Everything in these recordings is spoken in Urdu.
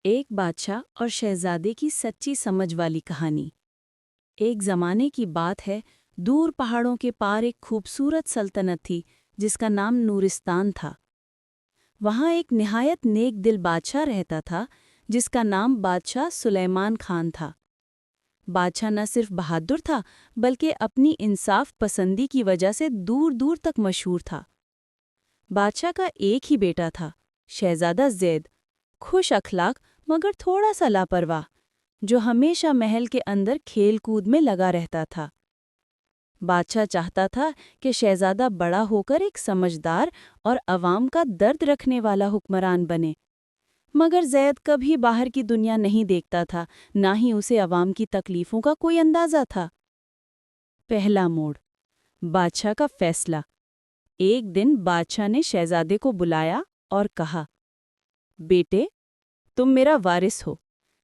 ایک بادشاہ اور شہزادے کی سچی سمجھ والی کہانی۔ ایک زمانے کی بات ہے، دور پہاڑوں کے پار ایک خوبصورت سلطنت تھی جس کا نام نورستان تھا۔ وہاں ایک نہایت نیک دل بادشاہ رہتا تھا جس کا نام بادشاہ سلیمان خان تھا۔ بادشاہ نہ صرف بہادر تھا بلکہ اپنی انصاف پسندی کی وجہ سے دور دور تک مشہور تھا۔ بادشاہ کا ایک ہی بیٹا تھا، شہزادہ زید، خوش اخلاق مگر تھوڑا سا لاپرواہ، جو ہمیشہ محل کے اندر کھیل کود میں لگا رہتا تھا۔ بادشاہ چاہتا تھا کہ شہزادہ بڑا ہو کر ایک سمجھدار اور عوام کا درد رکھنے والا حکمران بنے، مگر زید کبھی باہر کی دنیا نہیں دیکھتا تھا، نہ ہی اسے عوام کی تکلیفوں کا کوئی اندازہ تھا۔ پہلا موڑ، بادشاہ کا فیصلہ۔ ایک دن بادشاہ نے شہزادے کو بلایا اور کہا، بیٹے، تم میرا وارث ہو،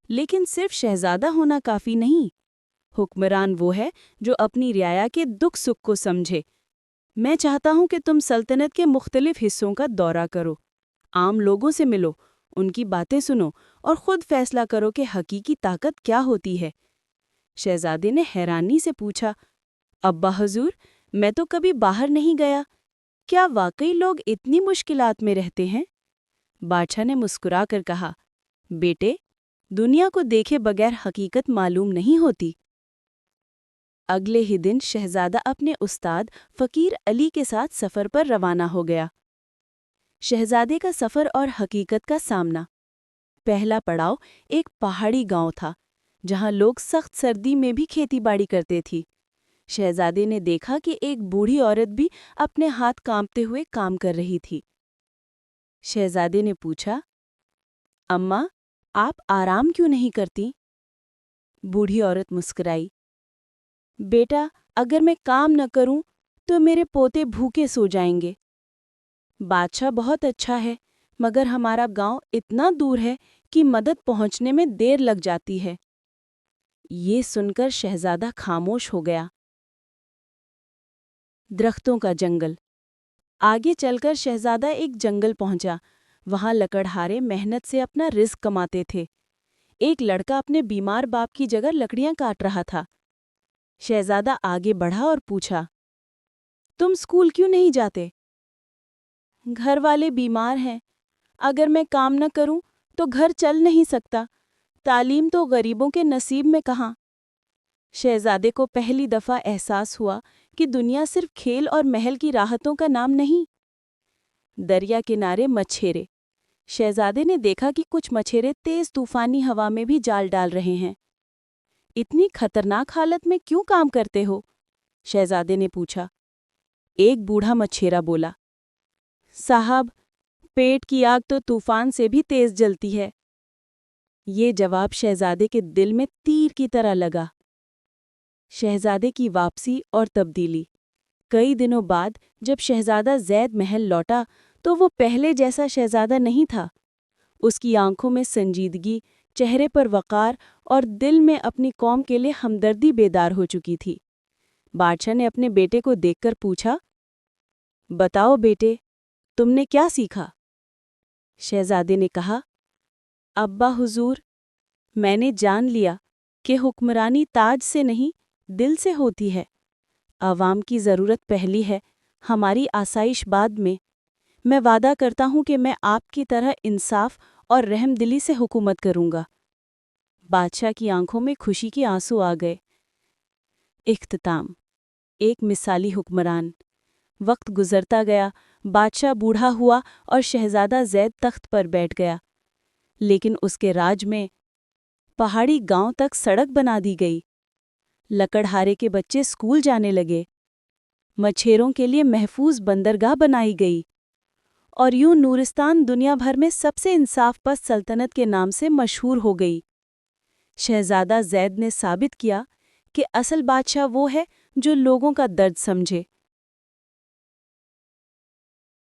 لیکن صرف شہزادہ ہونا کافی نہیں۔ حکمران وہ ہے جو اپنی رعایا کے دکھ سکھ کو سمجھے۔ میں چاہتا ہوں کہ تم سلطنت کے مختلف حصوں کا دورہ کرو، عام لوگوں سے ملو، ان کی باتیں سنو اور خود فیصلہ کرو کہ حقیقی طاقت کیا ہوتی ہے۔ شہزادے نے حیرانی سے پوچھا، ابا حضور، میں تو کبھی باہر نہیں گیا، کیا واقعی لوگ اتنی مشکلات میں رہتے ہیں؟ بادشاہ نے مسکرا کر کہا، بیٹے، دنیا کو دیکھے بغیر حقیقت معلوم نہیں ہوتی۔ اگلے ہی دن شہزادہ اپنے استاد فقیر علی کے ساتھ سفر پر روانہ ہو گیا۔ شہزادے کا سفر اور حقیقت کا سامنا۔ پہلا پڑاؤ ایک پہاڑی گاؤں تھا جہاں لوگ سخت سردی میں بھی کھیتی باڑی کرتے تھی۔ شہزادے نے دیکھا کہ ایک بوڑھی عورت بھی اپنے ہاتھ کانپتے ہوئے کام کر رہی تھی۔ شہزادے نے پوچھا، اماں، آپ آرام کیوں نہیں کرتی؟ بوڑھی عورت مسکرائی، بیٹا، اگر میں کام نہ کروں تو میرے پوتے بھوکے سو جائیں گے۔ بادشاہ بہت اچھا ہے، مگر ہمارا گاؤں اتنا دور ہے کہ مدد پہنچنے میں دیر لگ جاتی ہے۔ یہ سن کر شہزادہ خاموش ہو گیا۔ درختوں کا جنگل۔ آگے چل کر شہزادہ ایک جنگل پہنچا۔ وہاں لکڑہارے محنت سے اپنا رزق کماتے تھے۔ ایک لڑکا اپنے بیمار باپ کی جگہ لکڑیاں کاٹ رہا تھا۔ شہزادہ آگے بڑھا اور پوچھا، تم اسکول کیوں نہیں جاتے؟ گھر والے بیمار ہیں، اگر میں کام نہ کروں تو گھر چل نہیں سکتا۔ تعلیم تو غریبوں کے نصیب میں کہاں۔ شہزادے کو پہلی دفعہ احساس ہوا کہ دنیا صرف کھیل اور محل کی راحتوں کا نام نہیں۔ دریا کنارے مچھیرے۔ شہزادے نے دیکھا کہ کچھ مچھیرے تیز طوفانی ہوا میں بھی جال ڈال رہے ہیں۔ اتنی خطرناک حالت میں کیوں کام کرتے ہو؟ شہزادے نے پوچھا۔ ایک بوڑھا مچھیرا بولا، صاحب، پیٹ کی آگ تو طوفان سے بھی تیز جلتی ہے۔ یہ جواب شہزادے کے دل میں تیر کی طرح لگا۔ شہزادے کی واپسی اور تبدیلی۔ کئی دنوں بعد جب شہزادہ زید محل لوٹا تو وہ پہلے جیسا شہزادہ نہیں تھا۔ اس کی آنکھوں میں سنجیدگی، چہرے پر وقار اور دل میں اپنی قوم کے لیے ہمدردی بیدار ہو چکی تھی۔ بادشاہ نے اپنے بیٹے کو دیکھ کر پوچھا، بتاؤ بیٹے، تم نے کیا سیکھا؟ شہزادے نے کہا، ابا حضور، میں نے جان لیا کہ حکمرانی تاج سے نہیں، دل سے ہوتی ہے۔ عوام کی ضرورت پہلی ہے، ہماری آسائش بعد میں۔ میں وعدہ کرتا ہوں کہ میں آپ کی طرح انصاف اور رحم دلی سے حکومت کروں گا۔ بادشاہ کی آنکھوں میں خوشی کے آنسو آ گئے۔ اختتام۔ ایک مثالی حکمران۔ وقت گزرتا گیا، بادشاہ بوڑھا ہوا اور شہزادہ زید تخت پر بیٹھ گیا، لیکن اس کے راج میں پہاڑی گاؤں تک سڑک بنا دی گئی، لکڑہارے کے بچے اسکول جانے لگے، مچھیروں کے لیے محفوظ بندرگاہ بنائی گئی، اور یوں نورستان دنیا بھر میں سب سے انصاف پسند سلطنت کے نام سے مشہور ہو گئی۔ شہزادہ زید نے ثابت کیا کہ اصل بادشاہ وہ ہے جو لوگوں کا درد سمجھے،